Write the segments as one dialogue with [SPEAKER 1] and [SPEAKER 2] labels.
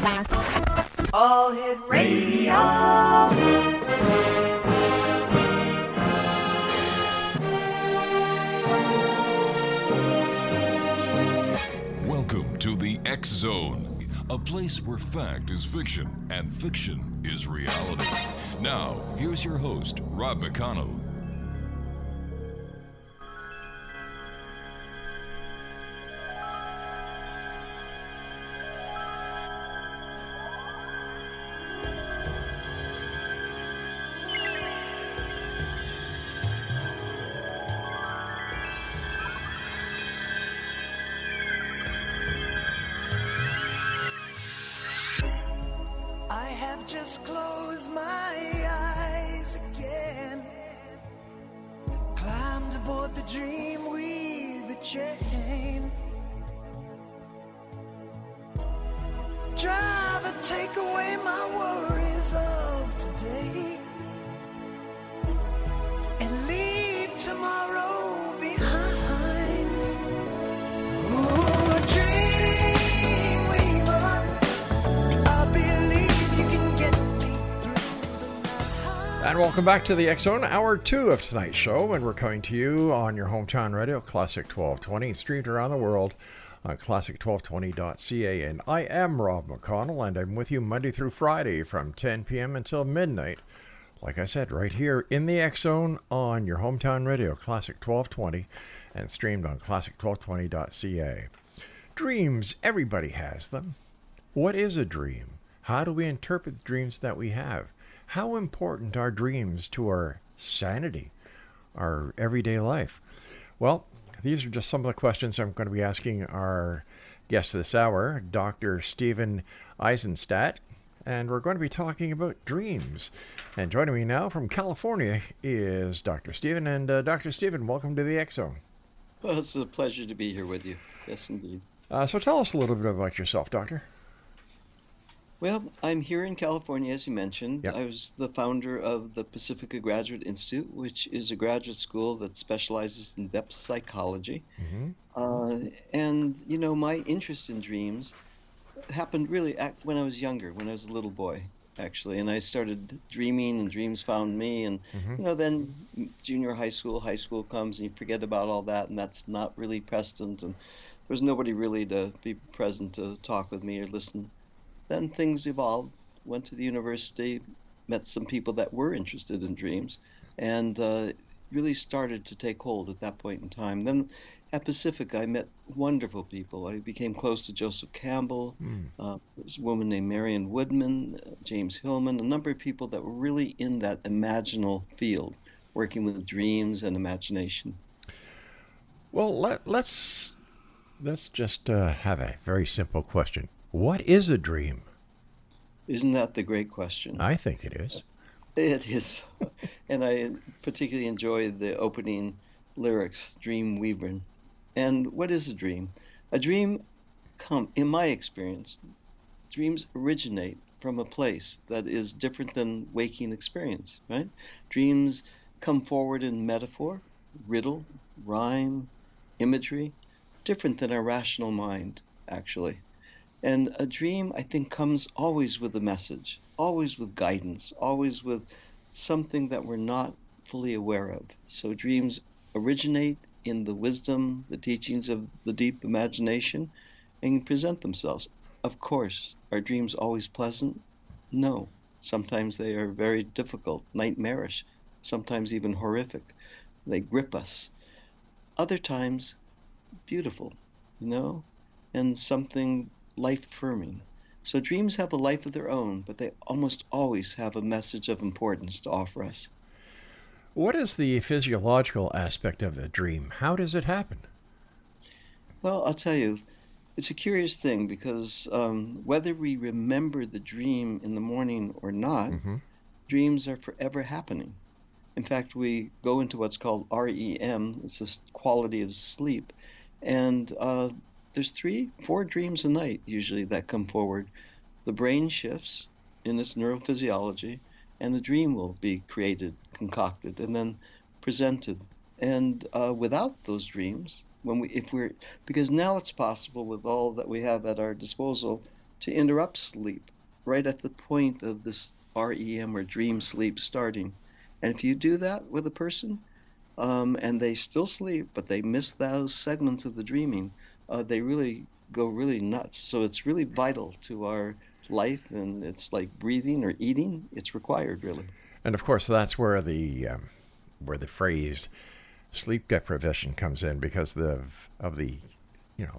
[SPEAKER 1] All Hit Radio.
[SPEAKER 2] Welcome to the X Zone, a place where fact is fiction and fiction is reality. Now, here's your host, Rob McConnell.
[SPEAKER 3] Just close my eyes again. Climbed aboard the dream, weave a chain. Driver, take away my worries of today and leave tomorrow behind. Oh, dream weaver, I believe you can get me through the night.
[SPEAKER 4] And welcome back to the X Zone, hour 2 of tonight's show, and we're coming to you on your hometown radio, Classic 1220, streamed around the world on classic1220.ca. And I am Rob McConnell, and I'm with you Monday through Friday from 10 p.m. until midnight. Like I said, right here in the X Zone on your hometown radio, Classic 1220, and streamed on classic1220.ca. Dreams, everybody has them. What is a dream? How do we interpret the dreams that we have? How important are dreams to our sanity, our everyday life? Well, these are just some of the questions I'm going to be asking our guest this hour, Dr. Stephen Aizenstat, and we're going to be talking about dreams. And joining me now from California is Dr. Stephen. And Dr. Stephen, welcome to the X Zone.
[SPEAKER 5] Well, it's a pleasure to be here with you. Yes, indeed.
[SPEAKER 4] So tell us a little bit about yourself, Doctor.
[SPEAKER 5] Well, I'm here in California, as you mentioned.
[SPEAKER 4] Yep.
[SPEAKER 5] I was the founder of the Pacifica Graduate Institute, which is a graduate school that specializes in depth psychology. And, you know, my interest in dreams happened really when I was younger, when I was a little boy, actually. And I started dreaming, and dreams found me. And, you know, then junior high school comes, and you forget about all that, and that's not really present. And there was nobody really to be present to talk with me or listen. Then things evolved, went to the university, met some people that were interested in dreams, and really started to take hold at that point in time. Then at Pacifica, I met wonderful people. I became close to Joseph Campbell. There was a woman named Marion Woodman, James Hillman, a number of people that were really in that imaginal field, working with dreams and imagination.
[SPEAKER 4] Well, let's just have a very simple question. What is a dream?
[SPEAKER 5] Isn't that the great question?
[SPEAKER 4] I think it is.
[SPEAKER 5] It is. And I particularly enjoy the opening lyrics, Dream Weaver. And what is a dream? A dream, in my experience, dreams originate from a place that is different than waking experience, right? Dreams come forward in metaphor, riddle, rhyme, imagery, different than our rational mind, actually. And a dream, I think, comes always with a message, always with guidance, always with something that we're not fully aware of. So dreams originate in the wisdom, the teachings of the deep imagination, and present themselves. Of course, are dreams always pleasant? No. Sometimes they are very difficult, nightmarish, sometimes even horrific. They grip us. Other times, beautiful, you know, and something life-affirming. So dreams have a life of their own, but they almost always have a message of importance to offer us.
[SPEAKER 4] What is the physiological aspect of a dream? How does it happen?
[SPEAKER 5] Well, I'll tell you, it's a curious thing because whether we remember the dream in the morning or not, dreams are forever happening. In fact, we go into what's called REM, it's this quality of sleep, and there's 3-4 dreams a night usually that come forward. The brain shifts in its neurophysiology, and a dream will be created, concocted, and then presented. And without those dreams, because now it's possible with all that we have at our disposal to interrupt sleep right at the point of this REM or dream sleep starting. And if you do that with a person, and they still sleep, but they miss those segments of the dreaming, they really go really nuts. So it's really vital to our life, and it's like breathing or eating. It's required, really.
[SPEAKER 4] And of course, that's where the phrase sleep deprivation comes in, because of the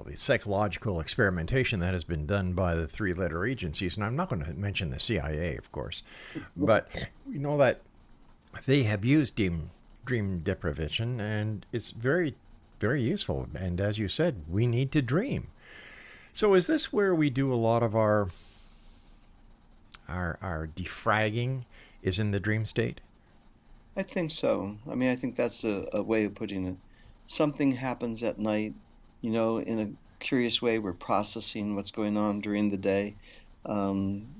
[SPEAKER 4] the psychological experimentation that has been done by the three-letter agencies. And I'm not going to mention the CIA, of course, but we know that they have used dream deprivation, and it's very, very useful. And as you said, we need to dream. So is this where we do a lot of our defragging, is in the dream state?
[SPEAKER 5] I think so. I mean, I think that's a way of putting it. Something happens at night, in a curious way. We're processing what's going on during the day.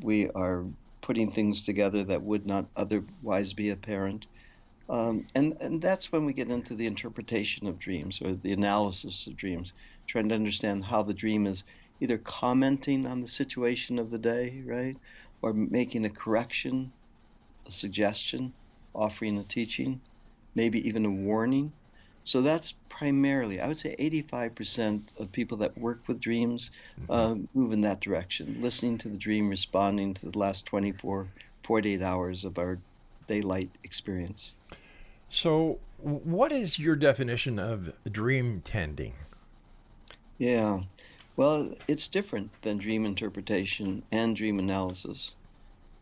[SPEAKER 5] We are putting things together that would not otherwise be apparent. And that's when we get into the interpretation of dreams, or the analysis of dreams, trying to understand how the dream is either commenting on the situation of the day, right? Or making a correction, a suggestion, offering a teaching, maybe even a warning. So that's primarily, I would say 85% of people that work with dreams move in that direction, listening to the dream, responding to the last 24, 48 hours of our daylight experience.
[SPEAKER 4] So what is your definition of dream tending?
[SPEAKER 5] Yeah, well, it's different than dream interpretation and dream analysis.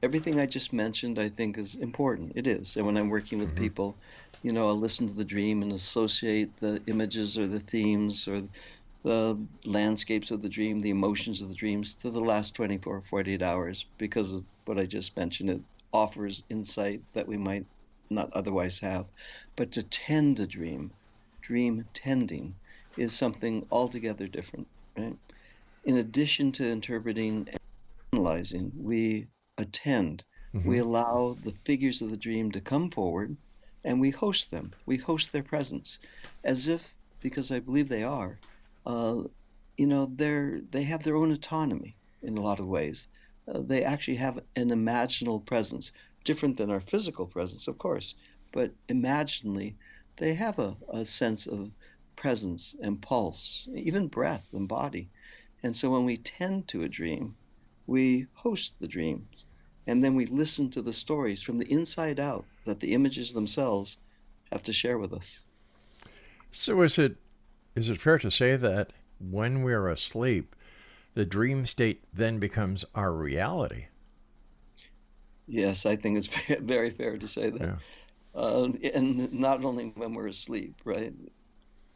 [SPEAKER 5] Everything I just mentioned, I think, is important. It is. And when I'm working with people, I'll listen to the dream and associate the images or the themes or the landscapes of the dream, the emotions of the dreams to the last 24, 48 hours, because of what I just mentioned. It offers insight that we might not otherwise have. But to tend a dream tending, is something altogether different, right? In addition to interpreting and analyzing, we attend. We allow the figures of the dream to come forward, and we host them. We host their presence, as if, because I believe they are, they have their own autonomy in a lot of ways. They actually have an imaginal presence, different than our physical presence, of course, but imaginally, they have a sense of presence and pulse, even breath and body. And so when we tend to a dream, we host the dream. And then we listen to the stories from the inside out that the images themselves have to share with us.
[SPEAKER 4] So is it fair to say that when we're asleep, the dream state then becomes our reality?
[SPEAKER 5] Yes, I think it's very fair to say that.
[SPEAKER 4] Yeah.
[SPEAKER 5] And not only when we're asleep, right?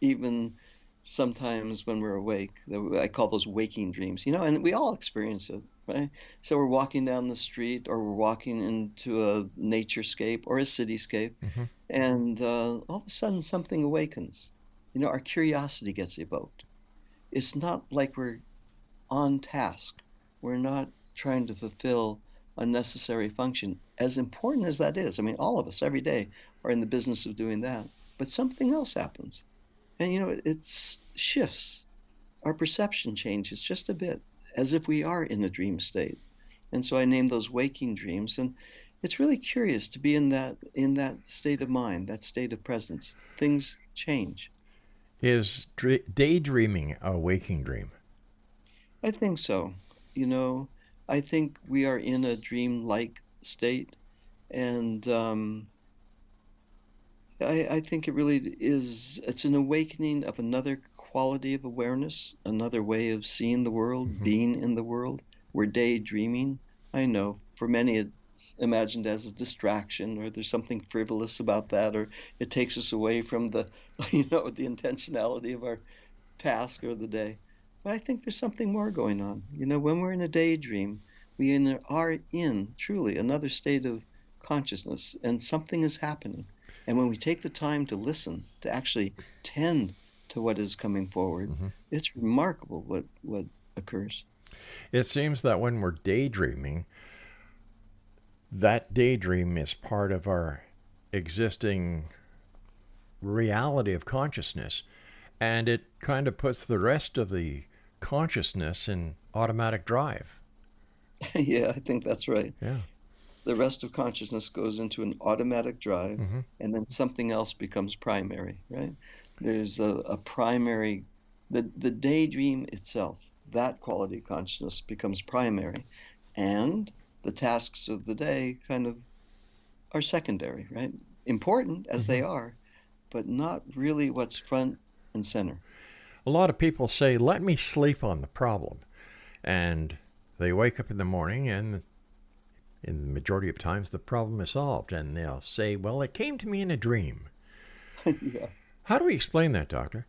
[SPEAKER 5] Even sometimes when we're awake. I call those waking dreams, and we all experience it, right? So we're walking down the street, or we're walking into a naturescape or a cityscape, and all of a sudden something awakens. Our curiosity gets evoked. It's not like we're on task. We're not trying to fulfill a necessary function, as important as that is. I mean, all of us every day are in the business of doing that. But something else happens. And, it shifts. Our perception changes just a bit, as if we are in a dream state. And so I named those waking dreams. And it's really curious to be in that state of mind, that state of presence. Things change.
[SPEAKER 4] Is daydreaming a waking dream?
[SPEAKER 5] I think so. I think we are in a dream-like state. And I think it really is, it's an awakening of another quality of awareness, another way of seeing the world, being in the world. We're daydreaming. I know for many it's imagined as a distraction, or there's something frivolous about that, or it takes us away from the, the intentionality of our task or the day. But I think there's something more going on. When we're in a daydream, we are in truly another state of consciousness, and something is happening. And when we take the time to listen, to actually tend to what is coming forward, it's remarkable what occurs.
[SPEAKER 4] It seems that when we're daydreaming, that daydream is part of our existing reality of consciousness, and it kind of puts the rest of the consciousness in automatic drive.
[SPEAKER 5] Yeah, I think that's right.
[SPEAKER 4] Yeah.
[SPEAKER 5] The rest of consciousness goes into an automatic drive,
[SPEAKER 4] Hmm.
[SPEAKER 5] and then something else becomes primary, right? There's a primary, the daydream itself, that quality of consciousness becomes primary, and the tasks of the day kind of are secondary, right? Important as
[SPEAKER 4] Hmm.
[SPEAKER 5] they are, but not really what's front and center.
[SPEAKER 4] A lot of people say, let me sleep on the problem. And they wake up in the morning, and in the majority of times, the problem is solved. And they'll say, well, it came to me in a dream.
[SPEAKER 5] Yeah.
[SPEAKER 4] How do we explain that, doctor?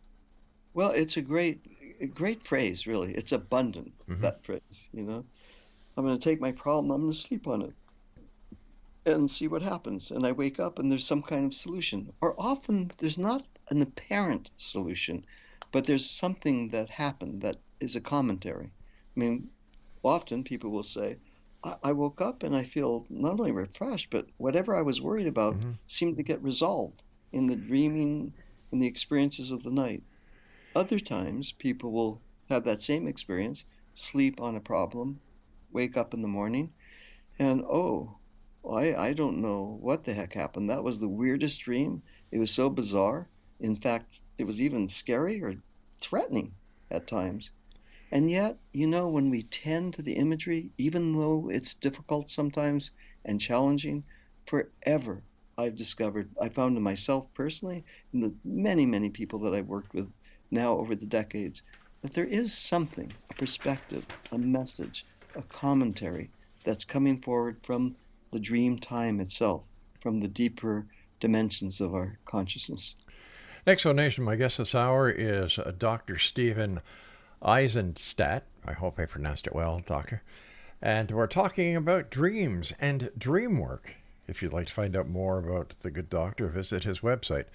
[SPEAKER 5] Well, it's a great phrase, really. It's abundant,
[SPEAKER 4] Hmm.
[SPEAKER 5] that phrase, you know. I'm going to take my problem, I'm going to sleep on it and see what happens. And I wake up and there's some kind of solution. Or often there's not an apparent solution, but there's something that happened that is a commentary. I mean, often people will say, I woke up and I feel not only refreshed, but whatever I was worried about
[SPEAKER 4] Hmm.
[SPEAKER 5] seemed to get resolved in the dreaming, in the experiences of the night. Other times, people will have that same experience, sleep on a problem, wake up in the morning, and oh, I don't know what the heck happened. That was the weirdest dream. It was so bizarre. In fact, it was even scary or threatening at times. And yet, when we tend to the imagery, even though it's difficult sometimes and challenging, forever I found in myself personally, and the many, many people that I've worked with now over the decades, that there is something, a perspective, a message, a commentary that's coming forward from the dream time itself, from the deeper dimensions of our consciousness.
[SPEAKER 4] Exonation, my guest this hour is Dr. Stephen Aizenstat. I hope I pronounced it well, doctor. And we're talking about dreams and dreamwork. If you'd like to find out more about the good doctor, visit his website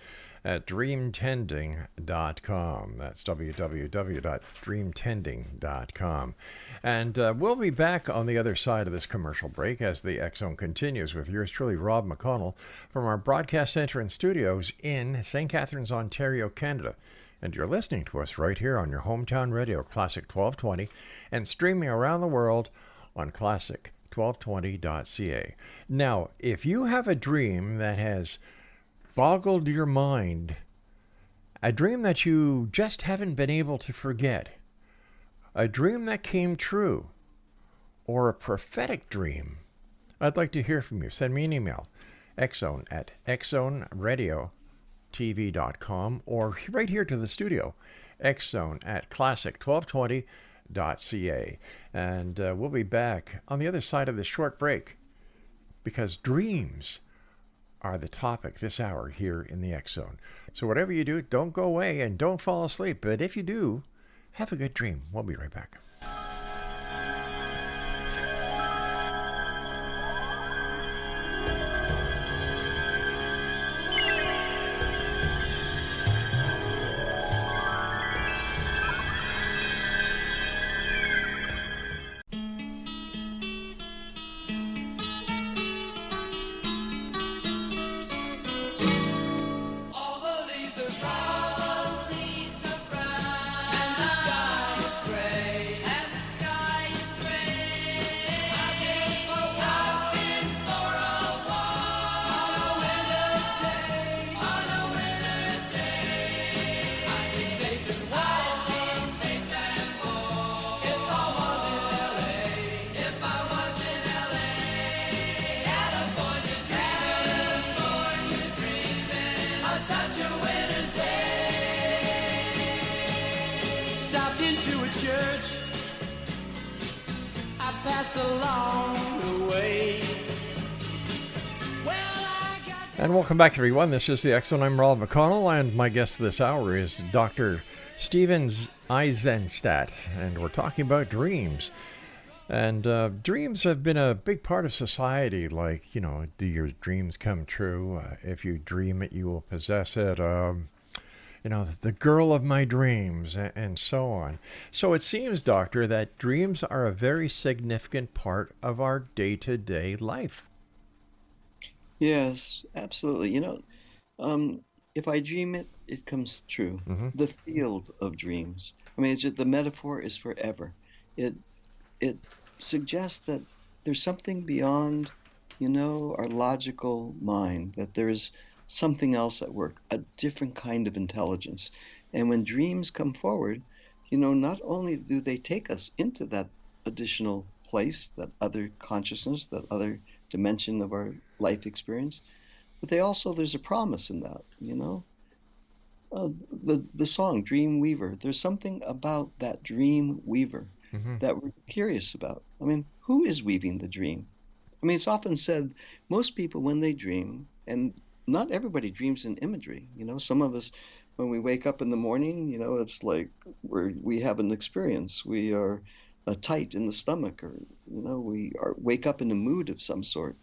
[SPEAKER 4] at dreamtending.com. That's www.dreamtending.com. And we'll be back on the other side of this commercial break as the X Zone continues with yours truly, Rob McConnell, from our broadcast center and studios in St. Catharines, Ontario, Canada. And you're listening to us right here on your hometown radio, Classic 1220, and streaming around the world on classic1220.ca. Now, if you have a dream that has boggled your mind, a dream that you just haven't been able to forget, a dream that came true, or a prophetic dream, I'd like to hear from you. Send me an email, xzone at xzoneradiotv.com, or right here to the studio, xzone at classic1220.ca. And we'll be back on the other side of this short break, because dreams are the topic this hour here in the X Zone. So whatever you do, don't go away and don't fall asleep. But if you do, have a good dream. We'll be right back.
[SPEAKER 3] All the leaves are brown, and the sky is gray. I've been for a walk on a winter's day. I'd be safe and warm if I was in LA. California dreaming on such a winter's day. Stopped into a church, I passed along the way. Well, I got
[SPEAKER 4] And welcome back, everyone. This is the X Zone. I'm Rob McConnell, and my guest this hour is Dr. Stephen Aizenstat, and we're talking about dreams. And dreams have been a big part of society. Like, do your dreams come true? If you dream it, you will possess it. The girl of my dreams, and so on. So it seems, doctor, that dreams are a very significant part of our day-to-day life.
[SPEAKER 5] Yes, absolutely. If I dream it, it comes true.
[SPEAKER 4] Mm-hmm.
[SPEAKER 5] The field of dreams. I mean, the metaphor is forever. It suggest that there's something beyond, our logical mind, that there's something else at work, a different kind of intelligence. And when dreams come forward, not only do they take us into that additional place, that other consciousness, that other dimension of our life experience, but there's a promise in that, the song Dream Weaver. There's something about that dream weaver that we're curious about. I mean, who is weaving the dream? I mean, it's often said most people when they dream, and not everybody dreams in imagery. Some of us, when we wake up in the morning, it's like we have an experience. We are tight in the stomach, or wake up in a mood of some sort,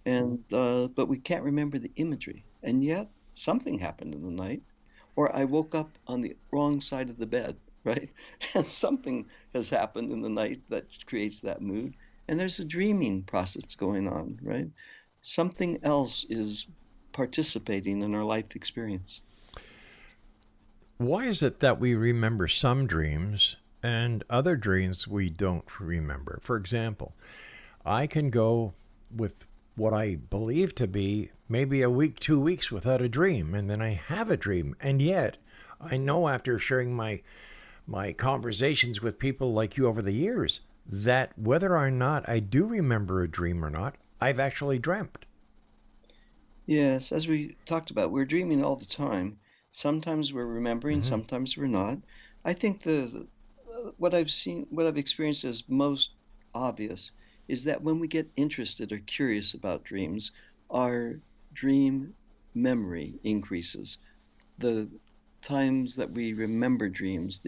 [SPEAKER 5] and but we can't remember the imagery. And yet something happened in the night, or I woke up on the wrong side of the bed, right? And something has happened in the night that creates that mood. And there's a dreaming process going on, right? Something else is participating in our life experience.
[SPEAKER 4] Why is it that we remember some dreams and other dreams we don't remember? For example, I can go with what I believe to be maybe a week, 2 weeks without a dream, and then I have a dream. And yet, I know after sharing my conversations with people like you over the years that whether or not I do remember a dream or not, I've actually dreamt.
[SPEAKER 5] Yes, as we talked about, we're dreaming all the time. Sometimes we're remembering, sometimes we're not. I think what I've experienced as most obvious is that when we get interested or curious about dreams, our dream memory increases. The times that we remember dreams,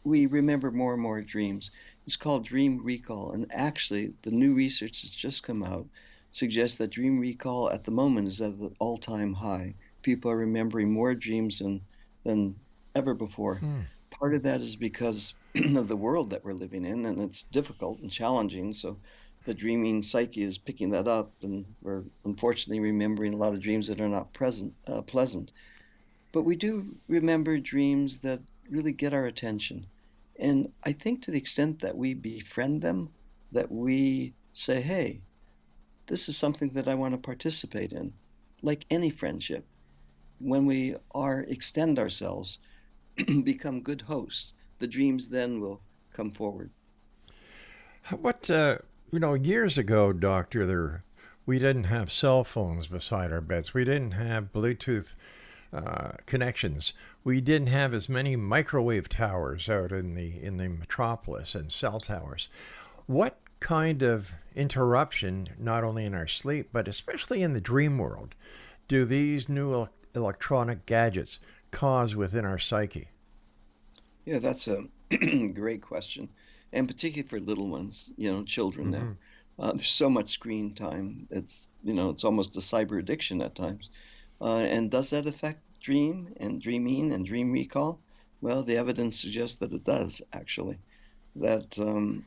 [SPEAKER 5] we remember more and more dreams. It's called dream recall. And actually, the new research that's just come out suggests that dream recall at the moment is at an all-time high. People are remembering more dreams than ever before. Part of that is because of the world that we're living in, and it's difficult and challenging. So the dreaming psyche is picking that up, and we're unfortunately remembering a lot of dreams that are not pleasant. But we do remember dreams that really get our attention. And I think to the extent that we befriend them, that we say, hey, this is something that I want to participate in, like any friendship. When we extend ourselves, become good hosts, the dreams then will come forward.
[SPEAKER 4] What, years ago, Doctor, we didn't have cell phones beside our beds. We didn't have Bluetooth connections. We didn't have as many microwave towers out in the metropolis and cell towers. What kind of interruption, not only in our sleep, but especially in the dream world, do these new electronic gadgets cause within our psyche?
[SPEAKER 5] Yeah, that's a great question, and particularly for little ones, children now. There's so much screen time. It's almost a cyber addiction at times. And does that affect dreaming and dream recall? Well, the evidence suggests that it does, actually. That to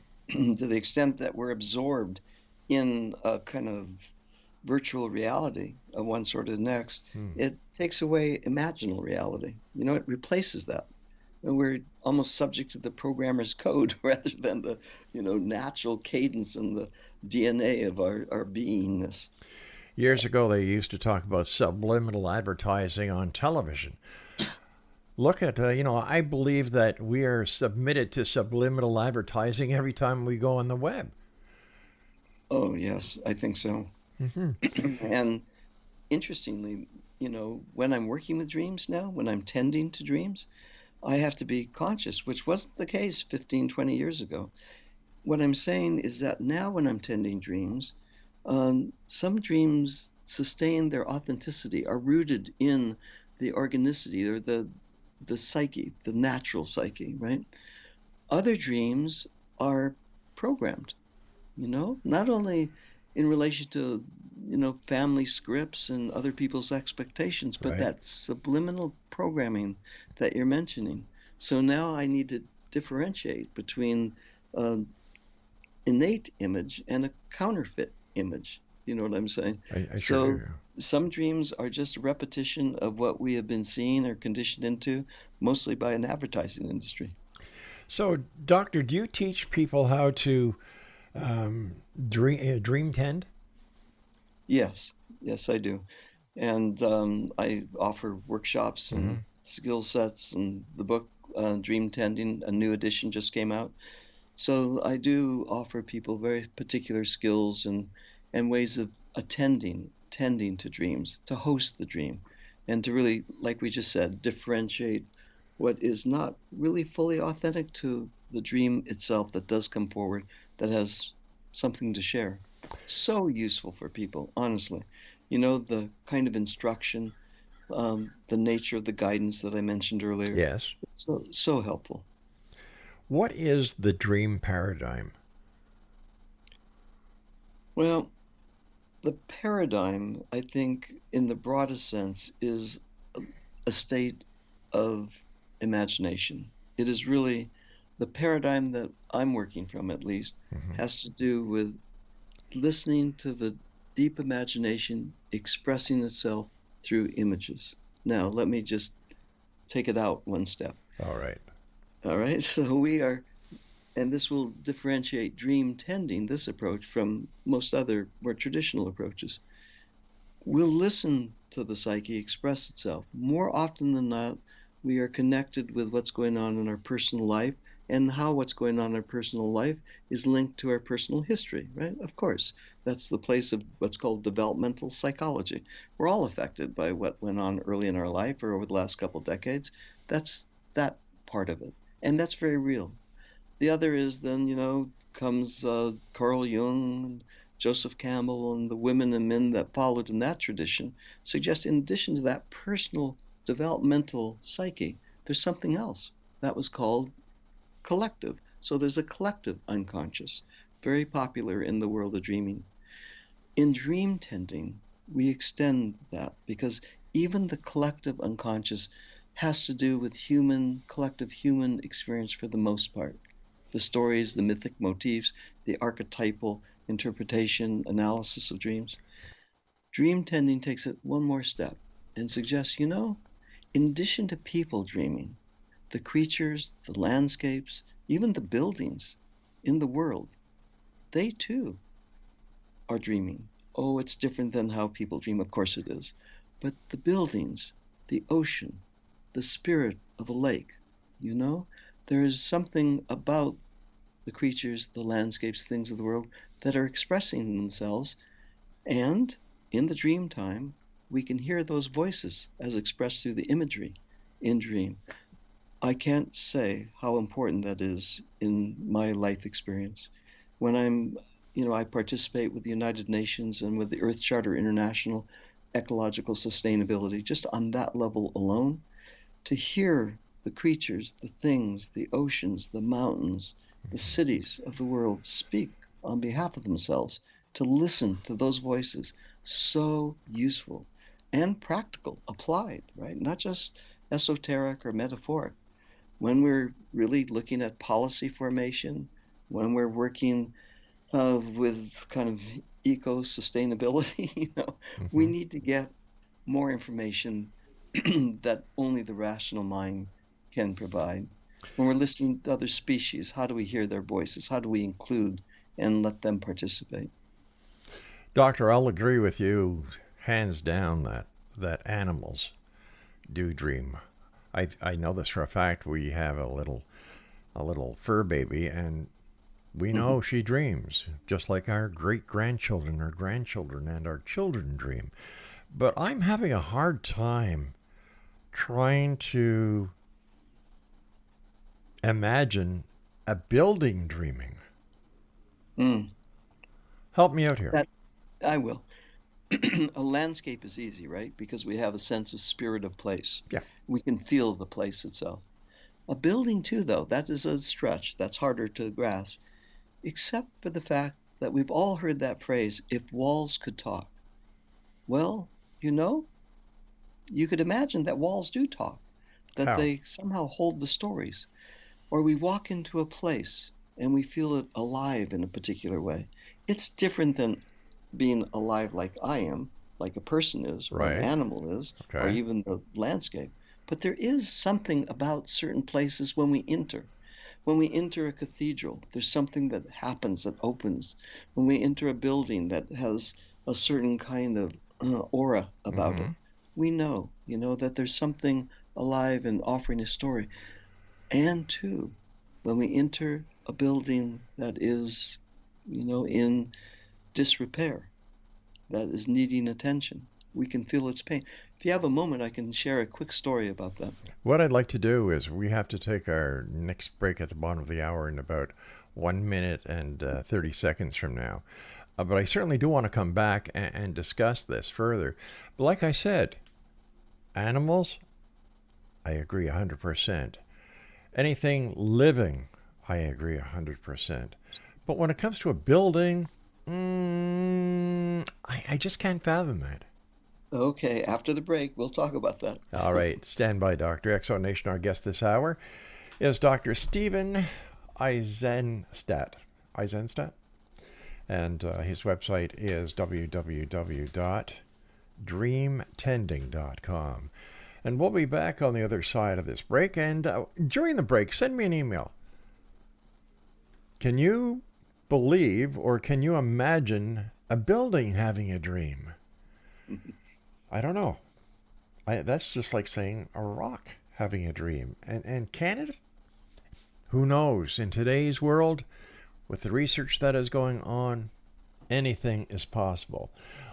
[SPEAKER 5] the extent that we're absorbed in a kind of virtual reality of one sort or the next, it takes away imaginal reality. It replaces that. And we're almost subject to the programmer's code rather than the, natural cadence and the DNA of our beingness.
[SPEAKER 4] Years ago, they used to talk about subliminal advertising on television. Look at, I believe that we are submitted to subliminal advertising every time we go on the web.
[SPEAKER 5] Oh, yes, I think so. And interestingly, when I'm working with dreams now, when I'm tending to dreams, I have to be conscious, which wasn't the case 15, 20 years ago. What I'm saying is that now when I'm tending dreams, some dreams sustain their authenticity, are rooted in the organicity or the psyche, the natural psyche, right? Other dreams are programmed, not only in relation to, family scripts and other people's expectations, but
[SPEAKER 4] Right.
[SPEAKER 5] that subliminal programming that you're mentioning. So now I need to differentiate between innate image and a counterfeit image. You know what I'm saying?
[SPEAKER 4] I
[SPEAKER 5] So
[SPEAKER 4] sure do.
[SPEAKER 5] some dreams are just a repetition of what we have been seeing or conditioned into, mostly by an advertising industry.
[SPEAKER 4] So, Doctor, do you teach people how to dream tend?
[SPEAKER 5] Yes, yes, I do. And I offer workshops and skill sets, and the book Dream Tending, a new edition just came out. So I do offer people very particular skills and ways of tending to dreams, to host the dream, and to really, like we just said, differentiate what is not really fully authentic to the dream itself that does come forward, that has something to share. So useful for people, honestly. You know, the kind of instruction, the nature of the guidance that I mentioned earlier.
[SPEAKER 4] Yes.
[SPEAKER 5] So helpful.
[SPEAKER 4] What is the dream paradigm?
[SPEAKER 5] Well, the paradigm, I think, in the broadest sense, is a state of imagination. It is really the paradigm that I'm working from, at least, has to do with listening to the deep imagination expressing itself through images. Now, let me just take it out one step.
[SPEAKER 4] All right.
[SPEAKER 5] All right. So we are, and this will differentiate dream tending, this approach, from most other more traditional approaches. We'll listen to the psyche express itself. More often than not, we are connected with what's going on in our personal life, and how what's going on in our personal life is linked to our personal history, right? Of course, that's the place of what's called developmental psychology. We're all affected by what went on early in our life or over the last couple of decades. That's that part of it, and that's very real. The other is then, comes Carl Jung, Joseph Campbell, and the women and men that followed in that tradition, suggest in addition to that personal developmental psyche, there's something else. That was called collective. So there's a collective unconscious, very popular in the world of dreaming. In dream tending, we extend that because even the collective unconscious has to do with collective human experience for the most part. The stories, the mythic motifs, the archetypal interpretation, analysis of dreams. Dream tending takes it one more step and suggests, in addition to people dreaming, the creatures, the landscapes, even the buildings in the world, they too are dreaming. Oh, it's different than how people dream. Of course it is. But the buildings, the ocean, the spirit of a lake, there is something about the creatures, the landscapes, things of the world that are expressing themselves. And in the dream time, we can hear those voices as expressed through the imagery in dream. I can't say how important that is in my life experience. When I participate with the United Nations and with the Earth Charter International ecological sustainability, just on that level alone, to hear the creatures, the things, the oceans, the mountains, the cities of the world speak on behalf of themselves, to listen to those voices, so useful and practical, applied, right? Not just esoteric or metaphoric. When we're really looking at policy formation, when we're working with kind of eco-sustainability, we need to get more information that only the rational mind can provide. When we're listening to other species, how do we hear their voices? How do we include and let them participate?
[SPEAKER 4] Doctor, I'll agree with you hands down that animals do dream. I know this for a fact. We have a little fur baby, and we know she dreams, just like our great-grandchildren, our grandchildren, and our children dream. But I'm having a hard time trying to imagine a building dreaming. Help me out here.
[SPEAKER 5] I will. A landscape is easy, right? Because we have a sense of spirit of place.
[SPEAKER 4] Yeah.
[SPEAKER 5] We can feel the place itself. A building too, though, that is a stretch. That's harder to grasp, except for the fact that we've all heard that phrase, if walls could talk. Well, you could imagine that walls do talk, that
[SPEAKER 4] How?
[SPEAKER 5] they somehow hold the stories. Or we walk into a place and we feel it alive in a particular way. It's different than being alive like I am, like a person is, or
[SPEAKER 4] Right.
[SPEAKER 5] an animal is, or
[SPEAKER 4] Okay.
[SPEAKER 5] even the landscape. But there is something about certain places when we enter. When we enter a cathedral, there's something that happens, that opens. When we enter a building that has a certain kind of aura about it, we know, that there's something alive and offering a story. And two, when we enter a building that is, in disrepair, that is needing attention, we can feel its pain. If you have a moment, I can share a quick story about that.
[SPEAKER 4] What I'd like to do is we have to take our next break at the bottom of the hour in about 1 minute and 30 seconds from now. But I certainly do want to come back and discuss this further. But like I said, animals, I agree 100%. Anything living, I agree 100%. But when it comes to a building, I just can't fathom that.
[SPEAKER 5] Okay, after the break, we'll talk about that.
[SPEAKER 4] All right, stand by, Dr. Exo Nation. Our guest this hour is Dr. Stephen Aizenstat. And his website is www.dreamtending.com. And we'll be back on the other side of this break. And during the break, send me an email. Can you believe or can you imagine a building having a dream? I don't know. That's just like saying a rock having a dream. And can it? Who knows? In today's world, with the research that is going on, anything is possible.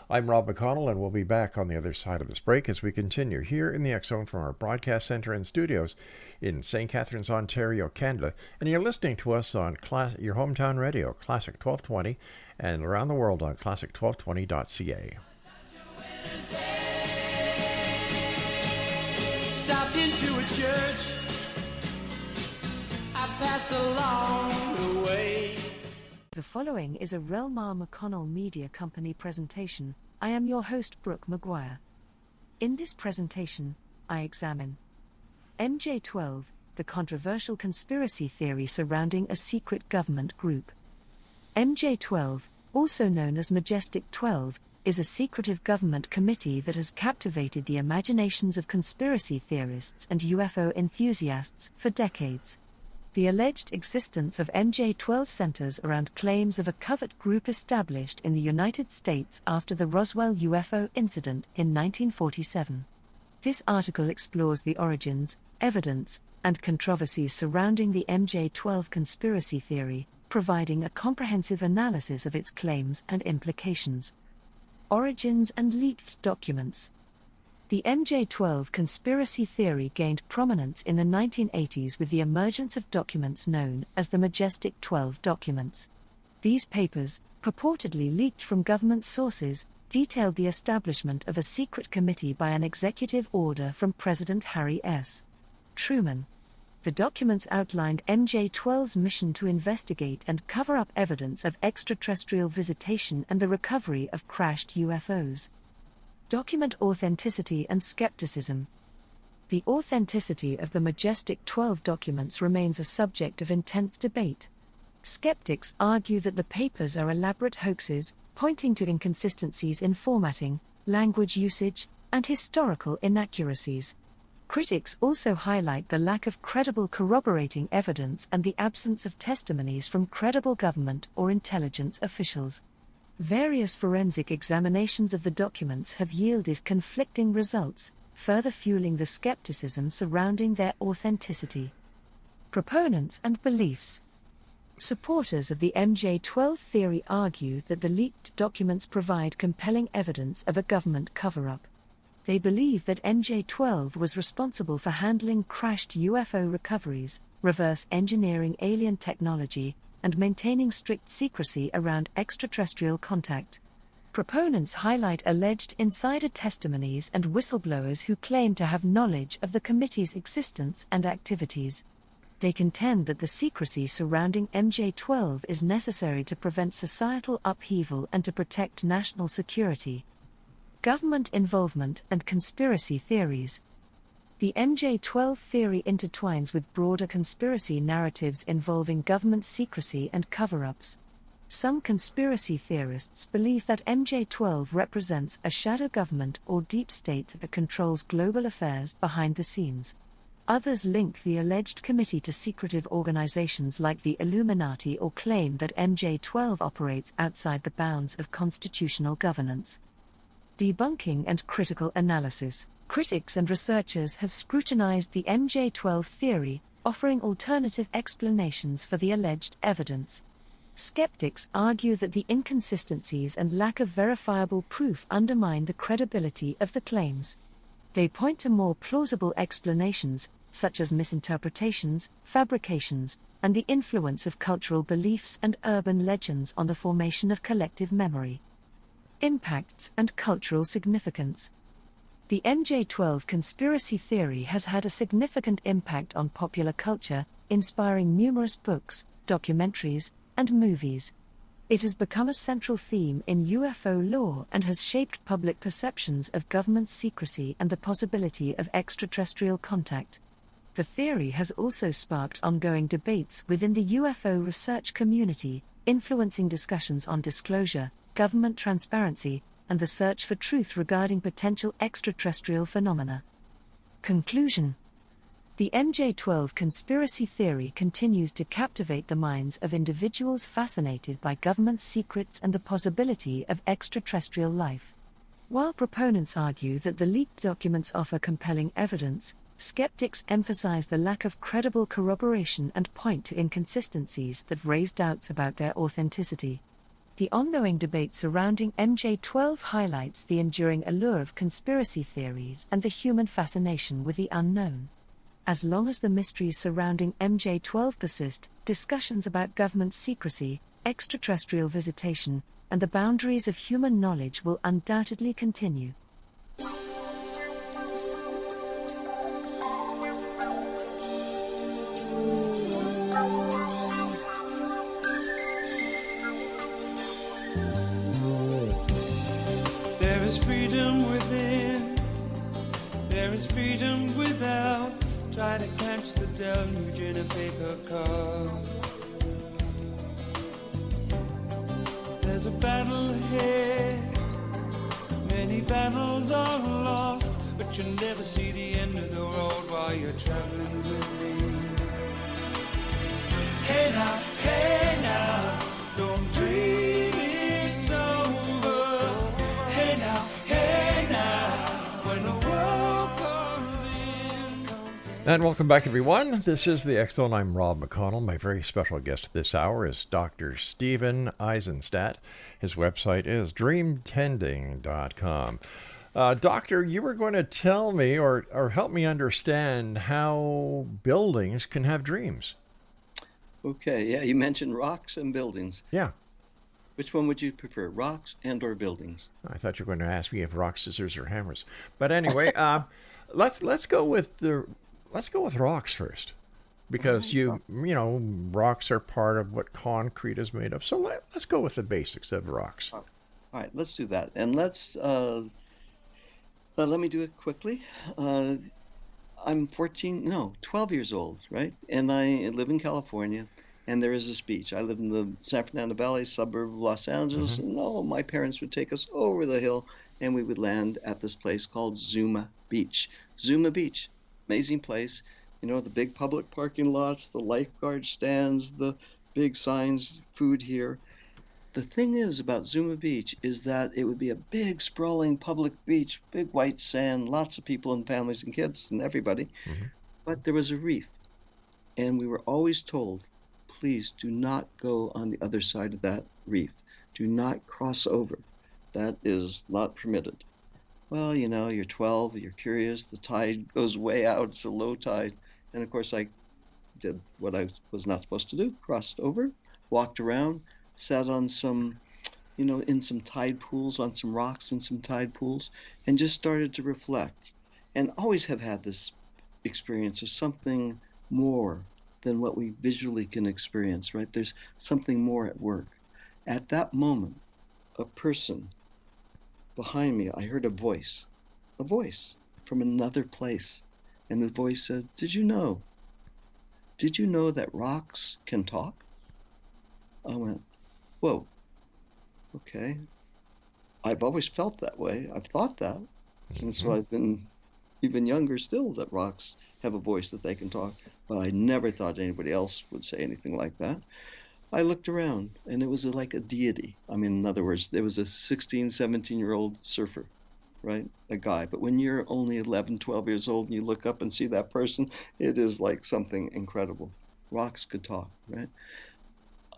[SPEAKER 4] I'm Rob McConnell, and we'll be back on the other side of this break as we continue here in the X-Zone from our broadcast center and studios in St. Catharines, Ontario, Canada. And you're listening to us on your hometown radio, Classic 1220, and around the world on classic1220.ca.
[SPEAKER 3] Stopped into a church, I passed along the way.
[SPEAKER 6] The following is a Relmar McConnell Media Company presentation. I am your host, Brooke McGuire. In this presentation, I examine MJ12, the controversial conspiracy theory surrounding a secret government group. MJ12, also known as Majestic 12, is a secretive government committee that has captivated the imaginations of conspiracy theorists and UFO enthusiasts for decades. The alleged existence of MJ12 centers around claims of a covert group established in the United States after the Roswell UFO incident in 1947. This article explores the origins, evidence, and controversies surrounding the MJ12 conspiracy theory, providing a comprehensive analysis of its claims and implications. Origins and leaked documents. The MJ12 conspiracy theory gained prominence in the 1980s with the emergence of documents known as the Majestic 12 documents. These papers, purportedly leaked from government sources, detailed the establishment of a secret committee by an executive order from President Harry S. Truman. The documents outlined MJ12's mission to investigate and cover up evidence of extraterrestrial visitation and the recovery of crashed UFOs. Document authenticity and skepticism. The authenticity of the Majestic 12 documents remains a subject of intense debate. Skeptics argue that the papers are elaborate hoaxes, pointing to inconsistencies in formatting, language usage, and historical inaccuracies. Critics also highlight the lack of credible corroborating evidence and the absence of testimonies from credible government or intelligence officials. Various forensic examinations of the documents have yielded conflicting results, further fueling the skepticism surrounding their authenticity. Proponents and beliefs. Supporters of the MJ12 theory argue that the leaked documents provide compelling evidence of a government cover-up. They believe that MJ12 was responsible for handling crashed UFO recoveries, reverse engineering alien technology, and maintaining strict secrecy around extraterrestrial contact. Proponents highlight alleged insider testimonies and whistleblowers who claim to have knowledge of the committee's existence and activities. They contend that the secrecy surrounding MJ12 is necessary to prevent societal upheaval and to protect national security. Government involvement and conspiracy theories. The MJ12 theory intertwines with broader conspiracy narratives involving government secrecy and cover-ups. Some conspiracy theorists believe that MJ12 represents a shadow government or deep state that controls global affairs behind the scenes. Others link the alleged committee to secretive organizations like the Illuminati or claim that MJ12 operates outside the bounds of constitutional governance. Debunking and critical analysis. Critics and researchers have scrutinized the MJ12 theory, offering alternative explanations for the alleged evidence. Skeptics argue that the inconsistencies and lack of verifiable proof undermine the credibility of the claims. They point to more plausible explanations, such as misinterpretations, fabrications, and the influence of cultural beliefs and urban legends on the formation of collective memory. Impacts and cultural significance. The MJ12 conspiracy theory has had a significant impact on popular culture, inspiring numerous books, documentaries, and movies. It has become a central theme in UFO lore and has shaped public perceptions of government secrecy and the possibility of extraterrestrial contact. The theory has also sparked ongoing debates within the UFO research community, influencing discussions on disclosure, government transparency, and the search for truth regarding potential extraterrestrial phenomena. Conclusion. The MJ12 conspiracy theory continues to captivate the minds of individuals fascinated by government secrets and the possibility of extraterrestrial life. While proponents argue that the leaked documents offer compelling evidence, skeptics emphasize the lack of credible corroboration and point to inconsistencies that raise doubts about their authenticity. The ongoing debate surrounding MJ12 highlights the enduring allure of conspiracy theories and the human fascination with the unknown. As long as the mysteries surrounding MJ12 persist, discussions about government secrecy, extraterrestrial visitation, and the boundaries of human knowledge will undoubtedly continue.
[SPEAKER 7] There is freedom within, there is freedom without. Try to catch the deluge in a paper cup. There's a battle ahead, many battles are lost, but you'll never see the end of the road while you're traveling with me. Hey now, don't dream it's over. Hey now, when the world comes in.
[SPEAKER 4] And welcome back, everyone. This is the X Zone. I'm Rob McConnell. My very special guest this hour is Dr. Stephen Aizenstat. His website is dreamtending.com. Doctor, you were going to tell me or help me understand how buildings can have dreams.
[SPEAKER 5] Okay, yeah, you mentioned rocks and buildings.
[SPEAKER 4] Yeah.
[SPEAKER 5] Which one would you prefer, rocks and or buildings?
[SPEAKER 4] I thought you were going to ask me if rocks, scissors, or hammers. But anyway, let's go with rocks first, because rocks are part of what concrete is made of. So let's go with the basics of rocks.
[SPEAKER 5] All right, let's do that, and let me do it quickly. I'm 12 years old, right? And I live in California, and there is this beach. I live in the San Fernando Valley suburb of Los Angeles, and my parents would take us over the hill, and we would land at this place called Zuma Beach. Zuma Beach, amazing place. The big public parking lots, the lifeguard stands, the big signs, food here. The thing is about Zuma Beach is that it would be a big, sprawling public beach, big white sand, lots of people and families and kids and everybody. But there was a reef, and we were always told, please do not go on the other side of that reef. Do not cross over. That is not permitted. Well, you're 12, you're curious, the tide goes way out, it's a low tide. And of course I did what I was not supposed to do, crossed over, walked around, sat on some, in some tide pools, on some rocks in some tide pools, and just started to reflect. And always have had this experience of something more than what we visually can experience, right? There's something more at work. At that moment, a person behind me, I heard a voice from another place. And the voice said, Did you know that rocks can talk? I went, whoa, okay. I've always felt that way. I've thought that since I've been, even younger still, that rocks have a voice, that they can talk. But I never thought anybody else would say anything like that. I looked around, and it was like a deity. I mean, in other words, there was a 16, 17-year-old surfer, right? A guy. But when you're only 11, 12 years old and you look up and see that person, it is like something incredible. Rocks could talk, right?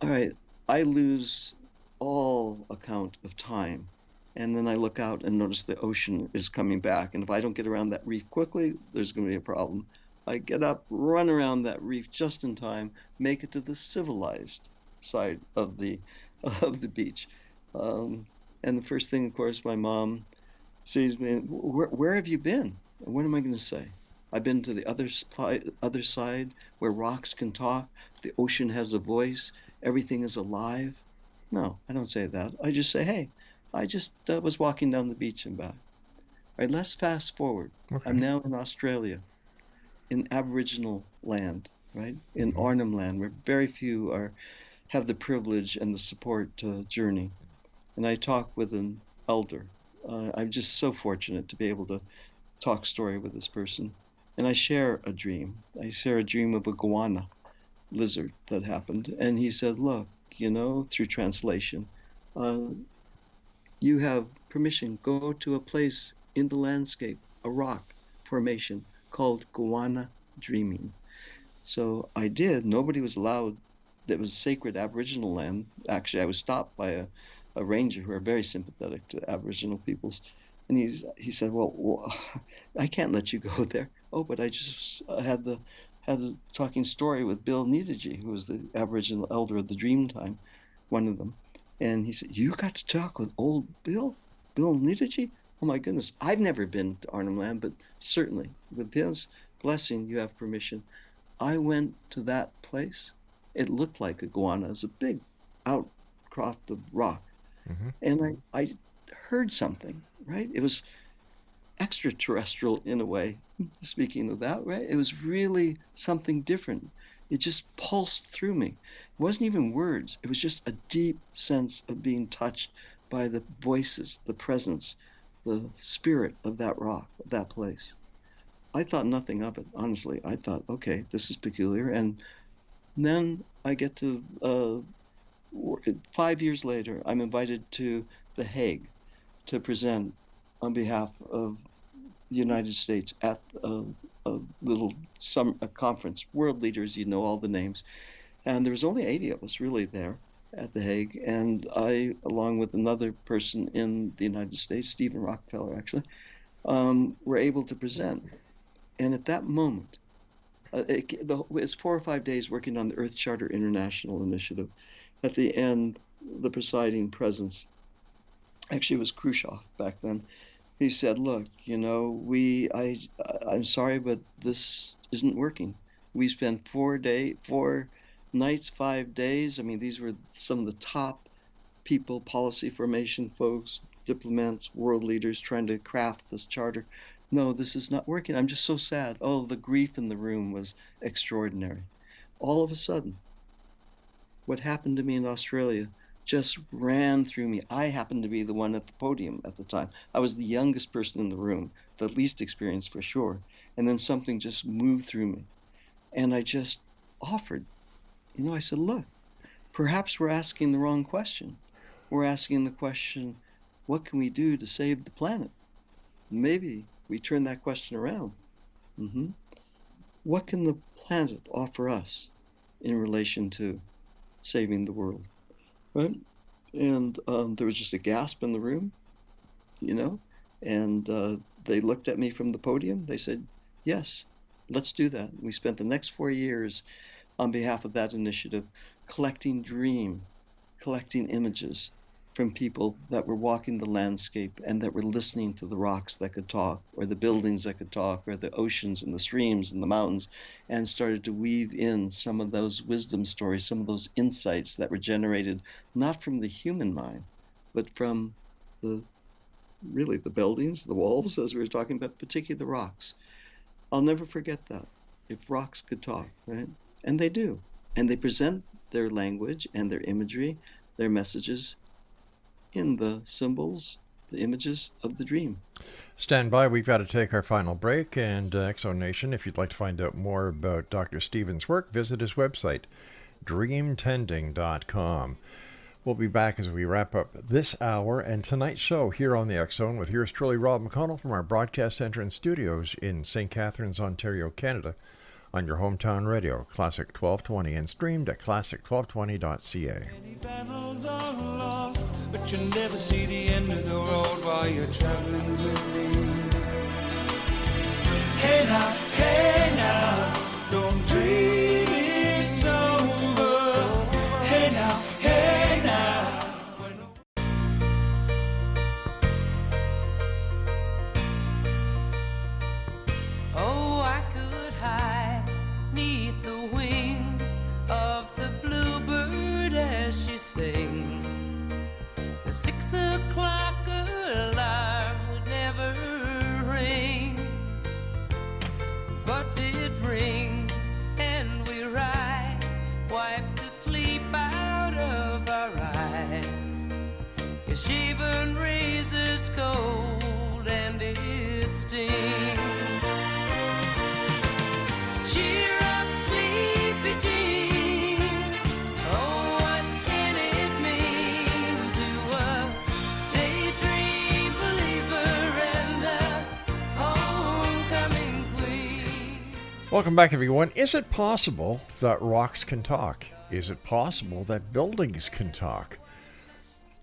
[SPEAKER 5] All right, I lose all account of time. And then I look out and notice the ocean is coming back. And if I don't get around that reef quickly, there's going to be a problem. I get up, run around that reef just in time, make it to the civilized side of the beach. And the first thing, of course, my mom sees me. Where have you been? And what am I going to say? I've been to the other side where rocks can talk. The ocean has a voice. Everything is alive. No, I don't say that. I just say, hey, I just was walking down the beach and back. All right, let's fast forward.
[SPEAKER 4] Okay.
[SPEAKER 5] I'm now in Australia, in Aboriginal land, right? In Arnhem Land, where very few have the privilege and the support to journey. And I talk with an elder. I'm just so fortunate to be able to talk story with this person. And I share a dream. I share a dream of a goanna lizard that happened. And he said, look, through translation, you have permission, go to a place in the landscape, a rock formation called goanna dreaming. So I did. Nobody was allowed. It was sacred Aboriginal land. Actually, I was stopped by a ranger who are very sympathetic to Aboriginal peoples. And he said, well, I can't let you go there. Oh, but I just had the talking story with Bill Neediji, who was the Aboriginal elder of the Dreamtime, one of them. And he said, you got to talk with old Bill Neediji? Oh my goodness, I've never been to Arnhem Land, but certainly with his blessing, you have permission. I went to that place. It looked like a goanna. It was a big outcrop of rock. Mm-hmm. And I heard something, right? It was extraterrestrial in a way, speaking of that, right? It was really something different. It just pulsed through me. It wasn't even words. It was just a deep sense of being touched by the voices, the presence, the spirit of that rock, of that place. I thought nothing of it, honestly. I thought, okay, this is peculiar. And then I get to 5 years later, I'm invited to The Hague to present on behalf of the United States at a little conference, world leaders, all the names. And there was only 80 of us really there at The Hague. And I, along with another person in the United States, Stephen Rockefeller actually, were able to present. And at that moment, it was 4 or 5 days working on the Earth Charter International Initiative. At the end, the presiding presence, actually it was Khrushchev back then, he said, look, I'm sorry, but this isn't working. We spent 4 nights, 5 days. I mean, these were some of the top people, policy formation folks, diplomats, world leaders trying to craft this charter. No, this is not working. I'm just so sad. Oh, the grief in the room was extraordinary. All of a sudden, what happened to me in Australia just ran through me. I happened to be the one at the podium at the time. I was the youngest person in the room, the least experienced for sure. And then something just moved through me. And I just offered. I said, look, perhaps we're asking the wrong question. We're asking the question, what can we do to save the planet? Maybe we turn that question around. What can the planet offer us in relation to saving the world? Right? And there was just a gasp in the room, and they looked at me from the podium. They said, yes, let's do that. We spent the next 4 years on behalf of that initiative collecting images from people that were walking the landscape and that were listening to the rocks that could talk, or the buildings that could talk, or the oceans and the streams and the mountains, and started to weave in some of those wisdom stories, some of those insights that were generated not from the human mind, but from the buildings, the walls, as we were talking about, particularly the rocks. I'll never forget that. If rocks could talk, right? And they do. And they present their language and their imagery, their messages in the symbols the images of the dream.
[SPEAKER 4] Stand by. We've got to take our final break. And Exo Nation, if you'd like to find out more about Dr. Stephen's work, visit his website, dreamtending.com. We'll be back as we wrap up this hour and tonight's show here on the X Zone with yours truly, Rob McConnell, from our broadcast center and studios in St. Catharines, Ontario, Canada, on your hometown radio, Classic 1220, and streamed at classic1220.ca.
[SPEAKER 7] Many battles are lost, but you never see the end of the road while you're traveling with me. Hey now, don't dream it's over. Hey now.
[SPEAKER 3] Oh, I could hide neath the wings of the bluebird as she sings. The 6 o'clock alarm would never ring, but it rings and we rise, wipe the sleep out of our eyes. Your shaven razor's cold and it stings. Cheer up, sleepy Jean. Oh, what can it mean to a daydream believer and a homecoming queen?
[SPEAKER 4] Welcome back, everyone. Is it possible that rocks can talk? Is it possible that buildings can talk?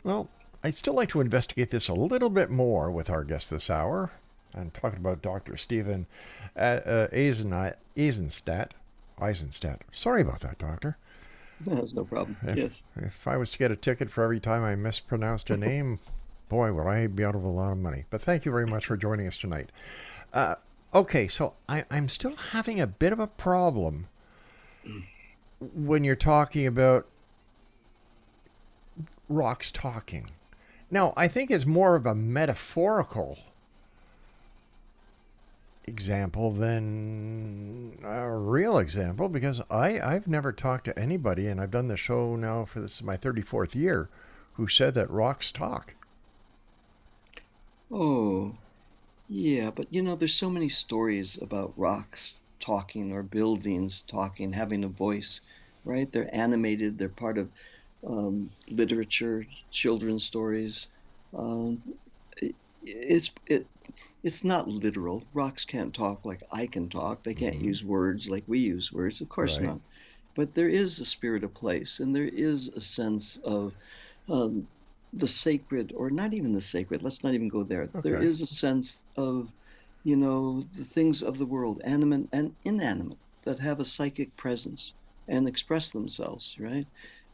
[SPEAKER 4] Well, I'd still like to investigate this a little bit more with our guest this hour. I'm talking about Dr. Stephen Aizenstat. Sorry about that, Doctor.
[SPEAKER 5] No, that's no problem. Yes.
[SPEAKER 4] If I was to get a ticket for every time I mispronounced a name, boy, would I be out of a lot of money. But thank you very much for joining us tonight. Okay, so I'm still having a bit of a problem when you're talking about rocks talking. Now, I think it's more of a metaphorical example than a real example, because I've never talked to anybody, and I've done the show now for this is my 34th year, who said that rocks talk.
[SPEAKER 5] Oh, yeah, but there's so many stories about rocks talking or buildings talking, having a voice, right? They're animated, they're part of literature, children's stories. It's not literal. Rocks can't talk like I can talk. They can't use words like we use words. Of course
[SPEAKER 4] Right.
[SPEAKER 5] not. But there is a spirit of place, and there is a sense of the sacred, or not even the sacred. Let's not even go there. There
[SPEAKER 4] Okay.
[SPEAKER 5] is a sense of, the things of the world, animate and inanimate, that have a psychic presence and express themselves, right?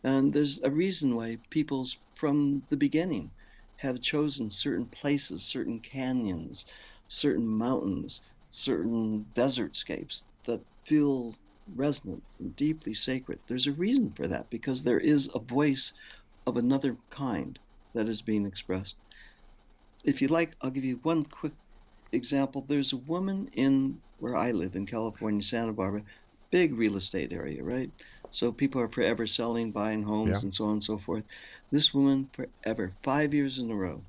[SPEAKER 5] And there's a reason why peoples from the beginning have chosen certain places, certain canyons, certain mountains, certain desertscapes that feel resonant and deeply sacred. There's a reason for that, because there is a voice of another kind that is being expressed. If you like, I'll give you one quick example. There's a woman in where I live in California, Santa Barbara, big real estate area, right? So people are forever selling, buying homes,
[SPEAKER 4] Yeah.
[SPEAKER 5] and so on and so forth. This woman, forever, 5 years in a row,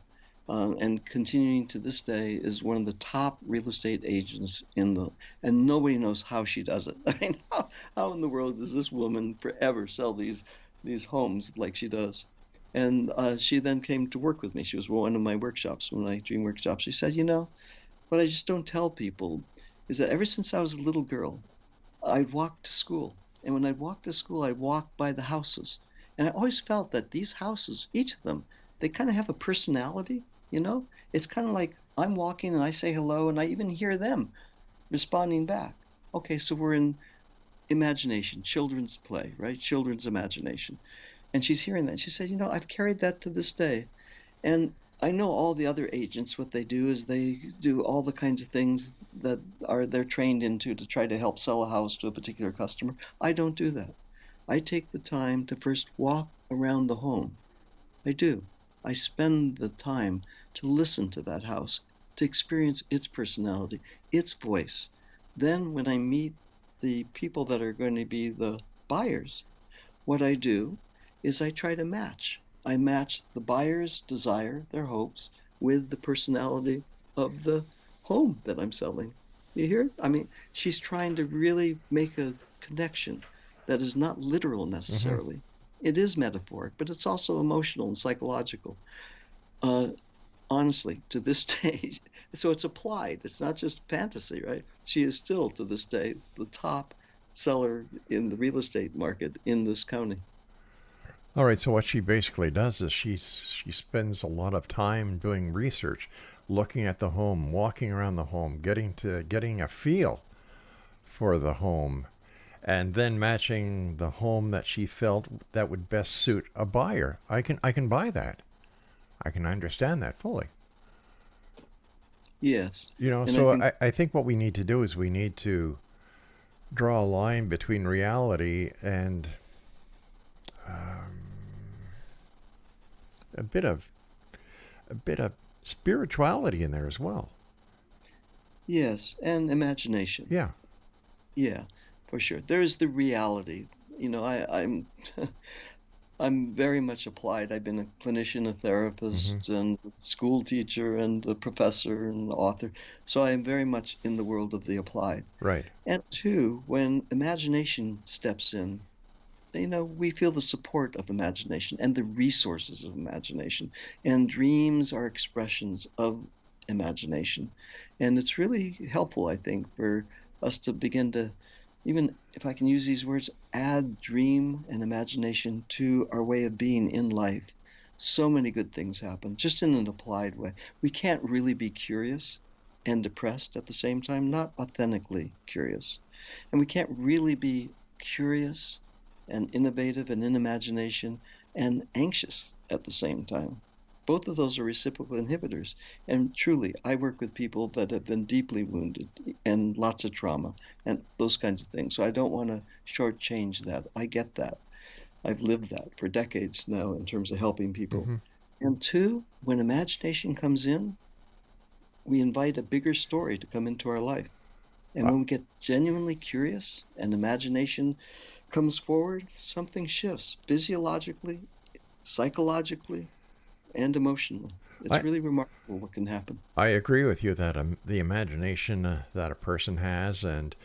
[SPEAKER 5] and continuing to this day, is one of the top real estate agents and nobody knows how she does it. I mean, how in the world does this woman forever sell these homes like she does? And she then came to work with me. She was one of my workshops, one of my dream workshops. She said, what I just don't tell people is that ever since I was a little girl, I'd walk to school. And when I'd walk to school, I'd walk by the houses. And I always felt that these houses, each of them, they kind of have a personality, It's kind of like I'm walking and I say hello, and I even hear them responding back. Okay, so we're in imagination, children's play, right? Children's imagination. And she's hearing that. She said, I've carried that to this day. And I know all the other agents, what they do is they do all the kinds of things that they're trained into to try to help sell a house to a particular customer. I don't do that. I take the time to first walk around the home. I do. I spend the time to listen to that house, to experience its personality, its voice. Then when I meet the people that are going to be the buyers, what I do is I try to match. I match the buyer's desire, their hopes, with the personality of the home that I'm selling. You hear? I mean, she's trying to really make a connection that is not literal necessarily. It is metaphoric, but it's also emotional and psychological. Honestly, to this day, so it's applied. It's not just fantasy, right? She is still, to this day, the top seller in the real estate market in this county.
[SPEAKER 4] All right, so what she basically does is she spends a lot of time doing research, looking at the home, walking around the home, getting a feel for the home, and then matching the home that she felt that would best suit a buyer. I can buy that. I can understand that fully.
[SPEAKER 5] Yes.
[SPEAKER 4] You know,
[SPEAKER 5] And
[SPEAKER 4] so I think what we need to do is we need to draw a line between reality and a bit of spirituality in there as well.
[SPEAKER 5] yes, and imagination.
[SPEAKER 4] Yeah.
[SPEAKER 5] Yeah, for sure. There's the reality. I'm I'm very much applied. I've been a clinician, a therapist, and a school teacher, and a professor and author. So I am very much in the world of the applied.
[SPEAKER 4] Right.
[SPEAKER 5] And two, when imagination steps in, we feel the support of imagination and the resources of imagination. And dreams are expressions of imagination. And it's really helpful, I think, for us to begin to, even if I can use these words, add dream and imagination to our way of being in life. So many good things happen just in an applied way. We can't really be curious and depressed at the same time, not authentically curious. And we can't really be curious and innovative and in imagination and anxious at the same time. Both of those are reciprocal inhibitors. And truly, I work with people that have been deeply wounded and lots of trauma and those kinds of things. So I don't want to shortchange that. I get that. I've lived that for decades now in terms of helping people. And two, when imagination comes in, we invite a bigger story to come into our life. And when we get genuinely curious and imagination comes forward, something shifts physiologically, psychologically, and emotionally. It's really remarkable what can happen.
[SPEAKER 4] I agree with you that the imagination that a person has and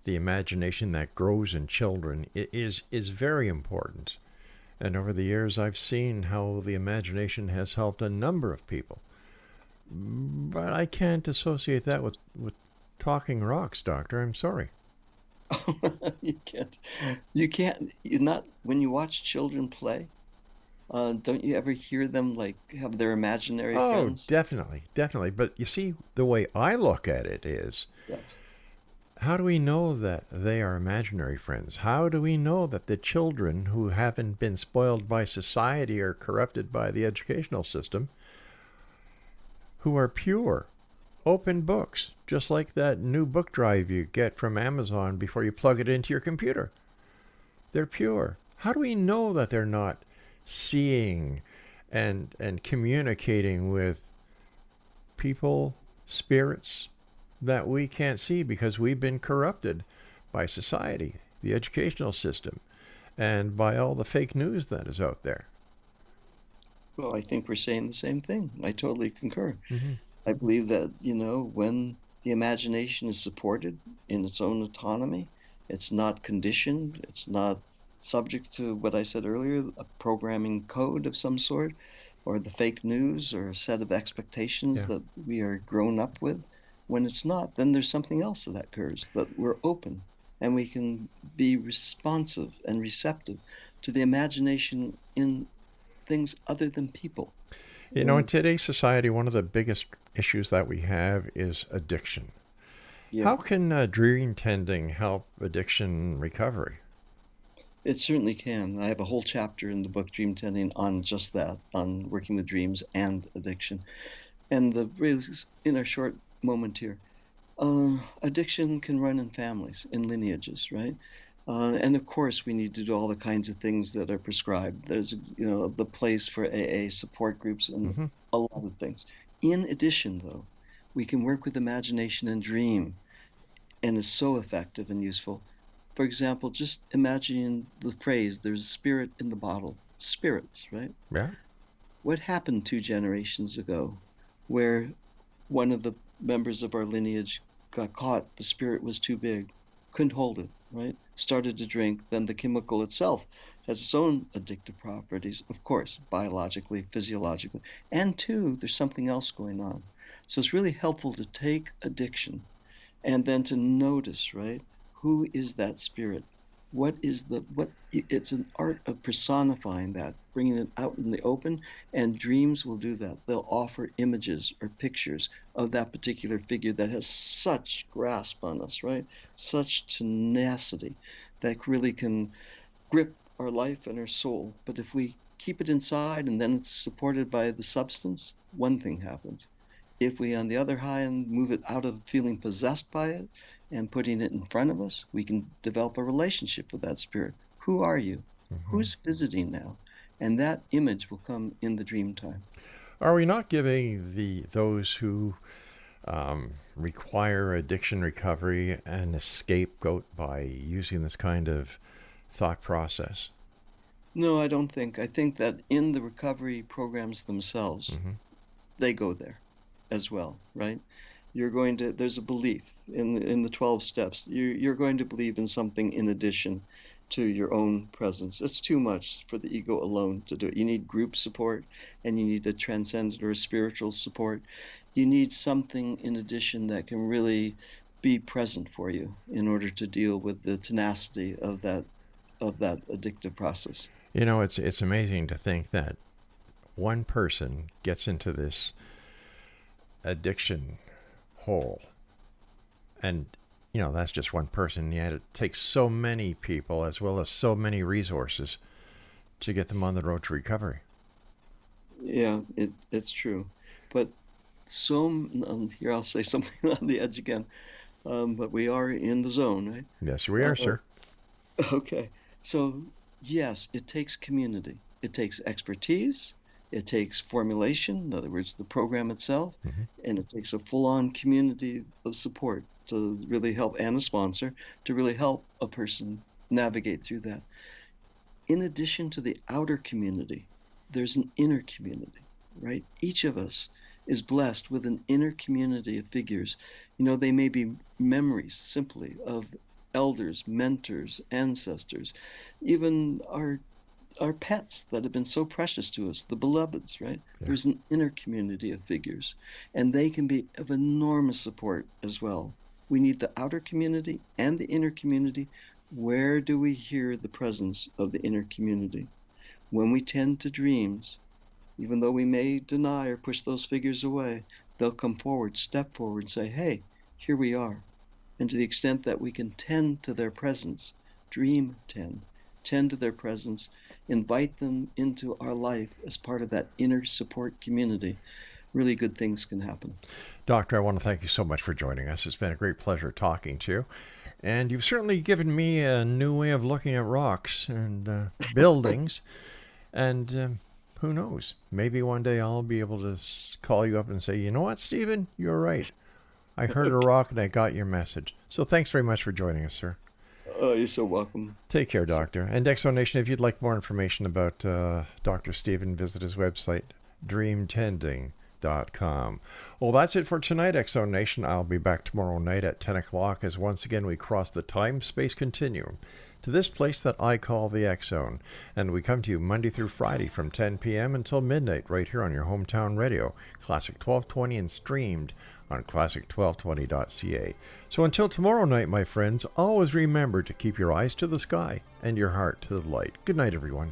[SPEAKER 4] the imagination that grows in children is very important. And over the years, I've seen how the imagination has helped a number of people. But I can't associate that with talking rocks, Doctor. I'm sorry.
[SPEAKER 5] You can't. You can't. You're not. When you watch children play, don't you ever hear them have their imaginary friends?
[SPEAKER 4] Oh, definitely. But you see, the way I look at it is,
[SPEAKER 5] Yes.
[SPEAKER 4] how do we know that they are imaginary friends? How do we know that the children who haven't been spoiled by society or corrupted by the educational system, who are pure, open books, just like that new book drive you get from Amazon before you plug it into your computer? They're pure. How do we know that they're not seeing and communicating with people, spirits that we can't see because we've been corrupted by society, the educational system, and by all the fake news that is out there?
[SPEAKER 5] Well, I think we're saying the same thing. I totally concur. I believe that, when the imagination is supported in its own autonomy, it's not conditioned, it's not subject to what I said earlier, a programming code of some sort, or the fake news, or a set of expectations that we are grown up with. When it's not, then there's something else that occurs, that we're open and we can be responsive and receptive to the imagination in things other than people.
[SPEAKER 4] In today's society, one of the biggest issues that we have is addiction.
[SPEAKER 5] Yes.
[SPEAKER 4] How can dream tending help addiction recovery?
[SPEAKER 5] It certainly can. I have a whole chapter in the book Dream Tending on just that, on working with dreams and addiction. And in our short moment here, addiction can run in families, in lineages, right? And of course, we need to do all the kinds of things that are prescribed. There's, the place for AA support groups and a lot of things. In addition, though, we can work with imagination and dream, and it's so effective and useful. For example, just imagining the phrase, there's a spirit in the bottle. Spirits, right?
[SPEAKER 4] Yeah.
[SPEAKER 5] What happened 2 generations ago where one of the members of our lineage got caught. The spirit was too big, couldn't hold it, right? Started to drink. Then the chemical itself has its own addictive properties, of course, biologically, physiologically. And two, there's something else going on. So it's really helpful to take addiction and then to notice, right? Who is that spirit? It's an art of personifying that, bringing it out in the open, and dreams will do that. They'll offer images or pictures of that particular figure that has such grasp on us, right? Such tenacity that really can grip our life and our soul. But if we keep it inside and then it's supported by the substance, one thing happens. If we, on the other hand, move it out of feeling possessed by it and putting it in front of us, we can develop a relationship with that spirit. Who are you? Mm-hmm. Who's visiting now? And that image will come in the dream time.
[SPEAKER 4] Are we not giving those who require addiction recovery an scapegoat by using this kind of thought process?
[SPEAKER 5] No, I don't think. I think that in the recovery programs themselves, mm-hmm. they go there as well, right? There's a belief in the 12 steps. You're going to believe in something in addition to your own presence. It's too much for the ego alone to do it. You need group support, and you need a transcendent or a spiritual support. You need something in addition that can really be present for you in order to deal with the tenacity of that addictive process.
[SPEAKER 4] You know, it's amazing to think that one person gets into this addiction hole, and that's just one person, yet it takes so many people as well as so many resources to get them on the road to recovery.
[SPEAKER 5] Yeah, it's true. But here I'll say something on the edge again, but we are in the zone, right?
[SPEAKER 4] Yes, we are, sir.
[SPEAKER 5] Okay, so yes, it takes community. It takes expertise. It takes formulation, in other words, the program itself, mm-hmm. and it takes a full-on community of support to really help, and a sponsor, to really help a person navigate through that. In addition to the outer community, there's an inner community, right? Each of us is blessed with an inner community of figures. They may be memories simply of elders, mentors, ancestors, even our pets that have been so precious to us, the beloveds, right? Yeah. There's an inner community of figures, and they can be of enormous support as well. We need the outer community and the inner community. Where do we hear the presence of the inner community? When we tend to dreams, even though we may deny or push those figures away, they'll come forward, step forward, and say, hey, here we are. And to the extent that we can tend to their presence, tend to their presence, invite them into our life as part of that inner support community, really good things can happen.
[SPEAKER 4] Doctor, I want to thank you so much for joining us. It's been a great pleasure talking to you. And you've certainly given me a new way of looking at rocks and buildings. And who knows? Maybe one day I'll be able to call you up and say, you know what, Stephen? You're right. I heard a rock and I got your message. So thanks very much for joining us, sir.
[SPEAKER 5] Oh, you're so welcome.
[SPEAKER 4] Take care, Doctor. And X Zone Nation, if you'd like more information about Dr. Stephen, visit his website, dreamtending.com. Well, that's it for tonight, X Zone Nation. I'll be back tomorrow night at 10 o'clock as once again we cross the time-space continuum to this place that I call the X Zone. And we come to you Monday through Friday from 10 p.m. until midnight right here on your hometown radio, Classic 1220, and streamed on classic1220.ca. So until tomorrow night, my friends, always remember to keep your eyes to the sky and your heart to the light. Good night, everyone.